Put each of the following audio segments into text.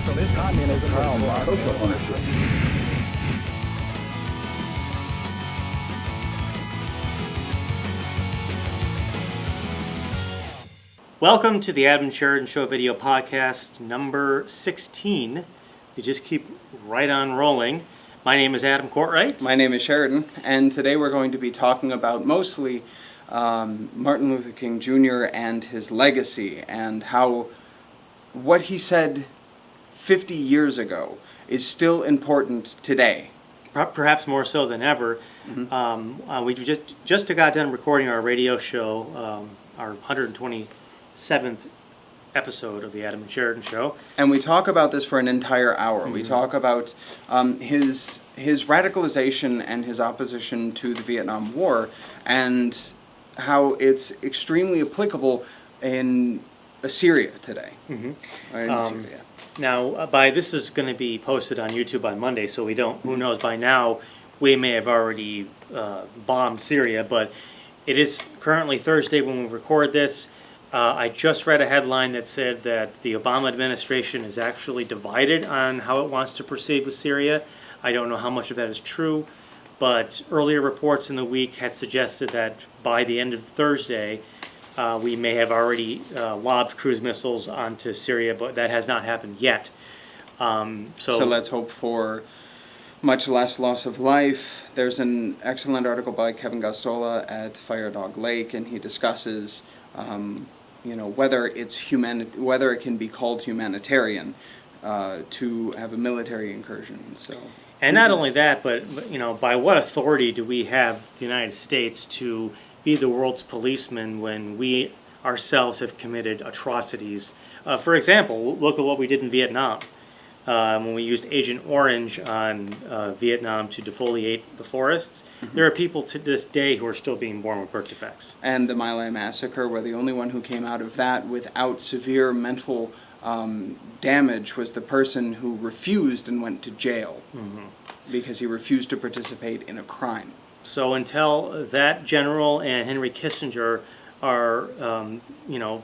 Socialist communism is social ownership. Welcome to the Adam and Sheridan Show video podcast number 16. You just keep right on rolling. My name is Adam Courtwright. My name is Sheridan, and today we're going to be talking about mostly Martin Luther King Jr. and his legacy, and how what he said 50 years ago is still important today. Perhaps more so than ever. Mm-hmm. We just got done recording our radio show, our 127th episode of the Adam and Sheridan Show. And we talk about this for an entire hour. Mm-hmm. We talk about his radicalization and his opposition to the Vietnam War, and how it's extremely applicable in Syria today. Mm-hmm. Or in Syria. Now, this is going to be posted on YouTube on Monday, so we don't. Who knows? By now, we may have already bombed Syria, but it is currently Thursday when we record this. I just read a headline that said that the Obama administration is actually divided on how it wants to proceed with Syria. I don't know how much of that is true, but earlier reports in the week had suggested that by the end of Thursday, we may have already lobbed cruise missiles onto Syria, but that has not happened yet. So let's hope for much less loss of life. There's an excellent article by Kevin Gostola at Fire Dog Lake, and he discusses whether it can be called humanitarian to have a military incursion. So, and not only that, but by what authority do we have the United States to be the world's policeman when we ourselves have committed atrocities? For example, look at what we did in Vietnam. When we used Agent Orange on Vietnam to defoliate the forests, mm-hmm. There are people to this day who are still being born with birth defects. And the My Lai massacre, where the only one who came out of that without severe mental damage was the person who refused and went to jail, mm-hmm. because he refused to participate in a crime. So until that general and Henry Kissinger are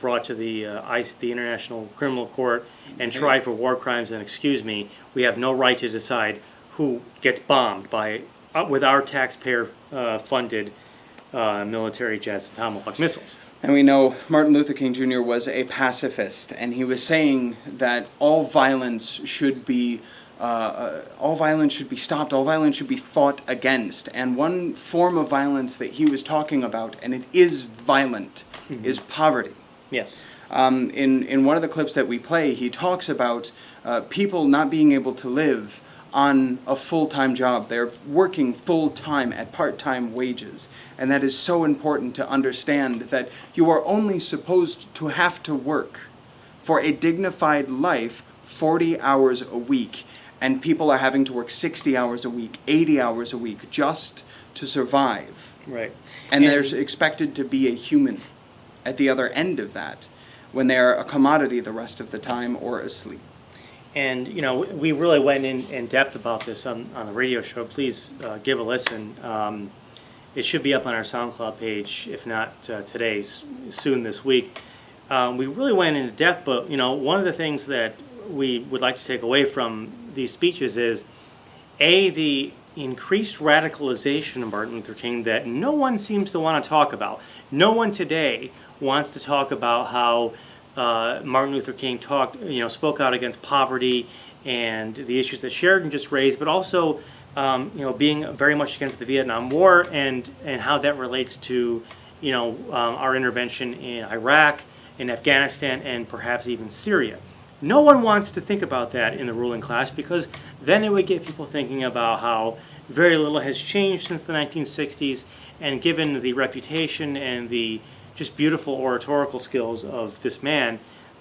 brought to the ICE, the International Criminal Court, and tried for war crimes, and excuse me, we have no right to decide who gets bombed with our taxpayer funded military jets and Tomahawk missiles. And we know Martin Luther King Jr. was a pacifist, and he was saying that all violence should be stopped, all violence should be fought against. And one form of violence that he was talking about, and it is violent, mm-hmm. is poverty. Yes. In one of the clips that we play, he talks about people not being able to live on a full-time job. They're working full-time at part-time wages. And that is so important to understand, that you are only supposed to have to work for a dignified life 40 hours a week. And people are having to work 60 hours a week, 80 hours a week, just to survive. Right. And they're expected to be a human at the other end of that, when they're a commodity the rest of the time or asleep. And, we really went in depth about this on the radio show. Please give a listen. It should be up on our SoundCloud page, if not today, soon this week. We really went into depth, but, one of the things that we would like to take away from these speeches is, the increased radicalization of Martin Luther King that no one seems to want to talk about. No one today wants to talk about how Martin Luther King spoke out against poverty and the issues that Sheridan just raised, but also being very much against the Vietnam War and how that relates to our intervention in Iraq, in Afghanistan, and perhaps even Syria. No one wants to think about that in the ruling class, because then it would get people thinking about how very little has changed since the 1960s, and given the reputation and the just beautiful oratorical skills of this man,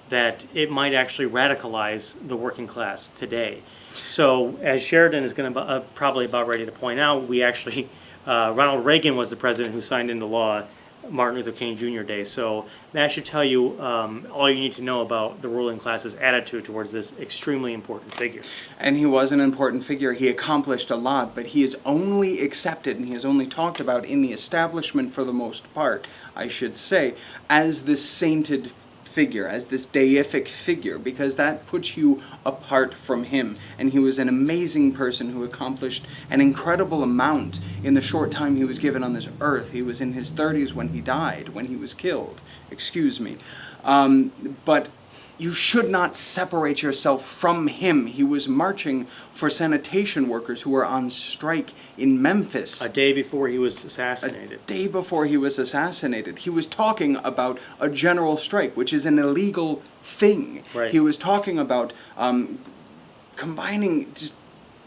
that it might actually radicalize the working class today. So, as Sheridan is going to probably about ready to point out, we actually, Ronald Reagan was the president who signed into law Martin Luther King Jr. Day. So that should tell you all you need to know about the ruling class's attitude towards this extremely important figure. And he was an important figure. He accomplished a lot, but he is only accepted and he is only talked about in the establishment, for the most part, I should say, as this sainted figure, as this deific figure, because that puts you apart from him. And he was an amazing person who accomplished an incredible amount in the short time he was given on this earth. He was in his 30s when he died, when he was killed. Excuse me. But you should not separate yourself from him. He was marching for sanitation workers who were on strike in Memphis. A day before he was assassinated. A day before he was assassinated. He was talking about a general strike, which is an illegal thing. Right. He was talking about combining just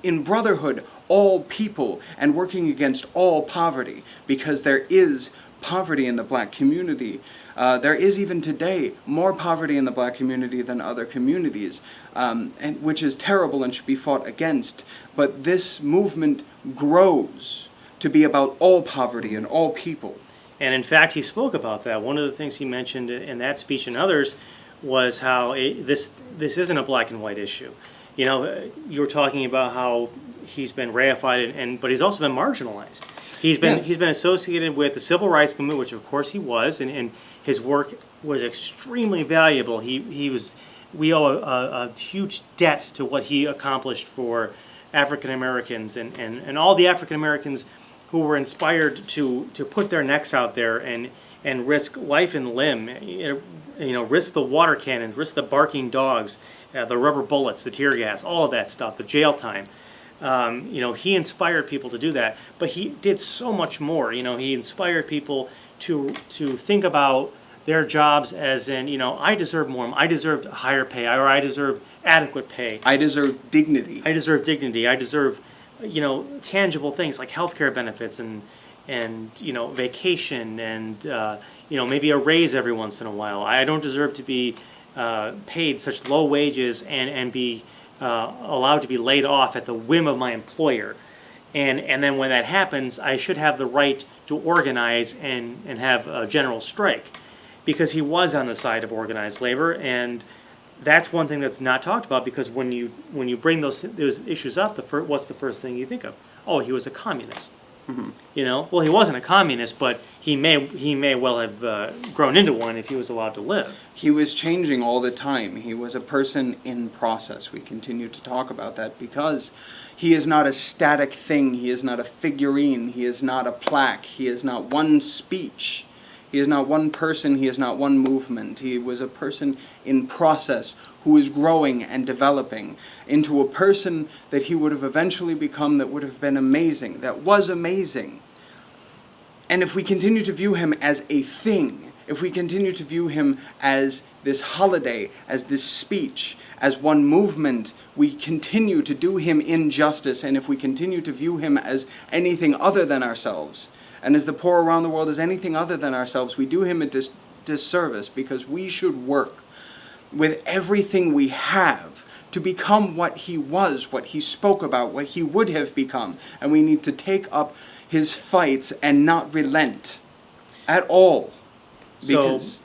in brotherhood all people and working against all poverty, because there is poverty in the black community. There is even today more poverty in the black community than other communities, and which is terrible and should be fought against. But this movement grows to be about all poverty and all people. And in fact, he spoke about that. One of the things he mentioned in that speech and others was how this isn't a black and white issue. You know, you were talking about how he's been reified, but he's also been marginalized. He's been associated with the civil rights movement, which of course he was, and his work was extremely valuable. We owe a huge debt to what he accomplished for African Americans and all the African Americans who were inspired to put their necks out there and risk life and limb, risk the water cannons, risk the barking dogs, the rubber bullets, the tear gas, all of that stuff, the jail time. He inspired people to do that, but he did so much more. He inspired people to think about their jobs as in, I deserve more, I deserve higher pay, or I deserve adequate pay. I deserve dignity. I deserve dignity. I deserve, tangible things like healthcare benefits and vacation and, maybe a raise every once in a while. I don't deserve to be paid such low wages and be allowed to be laid off at the whim of my employer. And then when that happens, I should have the right to organize and have a general strike, because he was on the side of organized labor. And that's one thing that's not talked about, because when you bring those issues up, what's the first thing you think of? Oh, he was a communist. Mm-hmm. Well, he wasn't a communist, but he may well have grown into one if he was allowed to live. He was changing all the time. He was a person in process. We continue to talk about that because he is not a static thing. He is not a figurine. He is not a plaque. He is not one speech. He is not one person. He is not one movement. He was a person in process who is growing and developing into a person that he would have eventually become, that would have been amazing, that was amazing. And if we continue to view him as a thing, if we continue to view him as this holiday, as this speech, as one movement, we continue to do him injustice. And if we continue to view him as anything other than ourselves, and as the poor around the world as anything other than ourselves, we do him a disservice, because we should work with everything we have to become what he was, what he spoke about, what he would have become. And we need to take up his fights and not relent at all. Because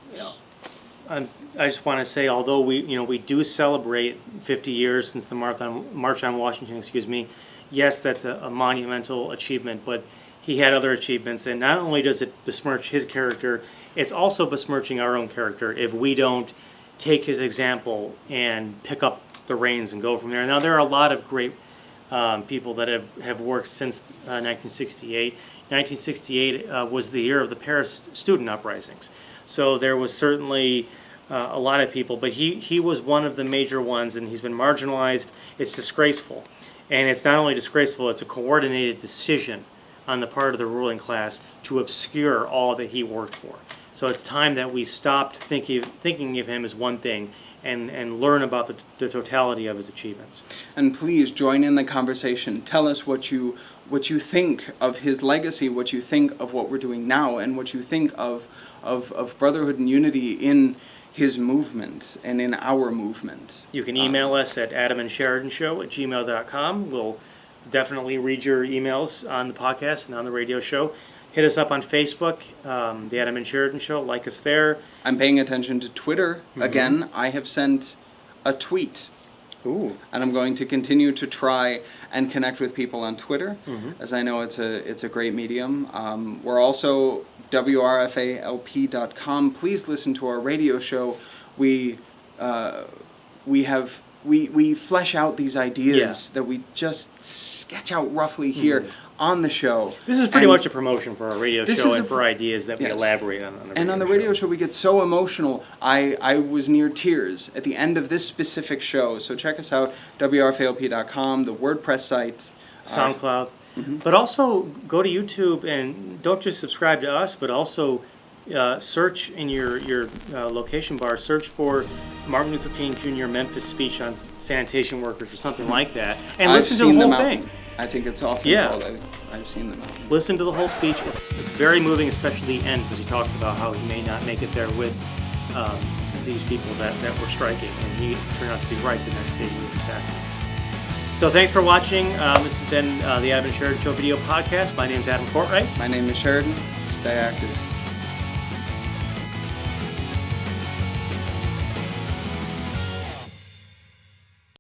I just want to say, although we do celebrate 50 years since the March on Washington, yes, that's a monumental achievement, but he had other achievements, and not only does it besmirch his character, it's also besmirching our own character if we don't take his example and pick up the reins and go from there. Now, there are a lot of great people that have worked since 1968. 1968 was the year of the Paris student uprisings. So there was certainly a lot of people, but he was one of the major ones, and he's been marginalized. It's disgraceful. And it's not only disgraceful, it's a coordinated decision on the part of the ruling class to obscure all that he worked for. So it's time that we stopped thinking of him as one thing and learn about the totality of his achievements. And please join in the conversation. Tell us what you think of his legacy, what you think of what we're doing now, and what you think of brotherhood and unity in his movement and in our movement. You can email us at AdamandSheridanShow@gmail.com. We'll definitely read your emails on the podcast and on the radio show. Hit us up on Facebook, The Adam and Sheridan Show. Like us there. I'm paying attention to Twitter. Mm-hmm. Again, I have sent a tweet. Ooh. And I'm going to continue to try and connect with people on Twitter, as I know it's a great medium. We're also WRFALP.com. Please listen to our radio show we flesh out these ideas that we just sketch out roughly here on the show. This is pretty much a promotion for our radio This show is and for ideas that we elaborate on the radio show. And on the radio show, we get so emotional. I was near tears at the end of this specific show. So check us out, wrfalp.com, the WordPress site. SoundCloud. But also go to YouTube and don't just subscribe to us, but also search in your location bar, search for Martin Luther King Jr. Memphis speech on sanitation workers or something like that, and listen to the whole thing. I think it's often called. I've seen them out. Listen to the whole speech. It's very moving, especially the end, because he talks about how he may not make it there with these people that were striking, and he turned out to be right the next day he was assassinated. So thanks for watching. This has been the Adam and Sheridan Show video podcast. My name is Adam Courtwright. My name is Sheridan. Stay active.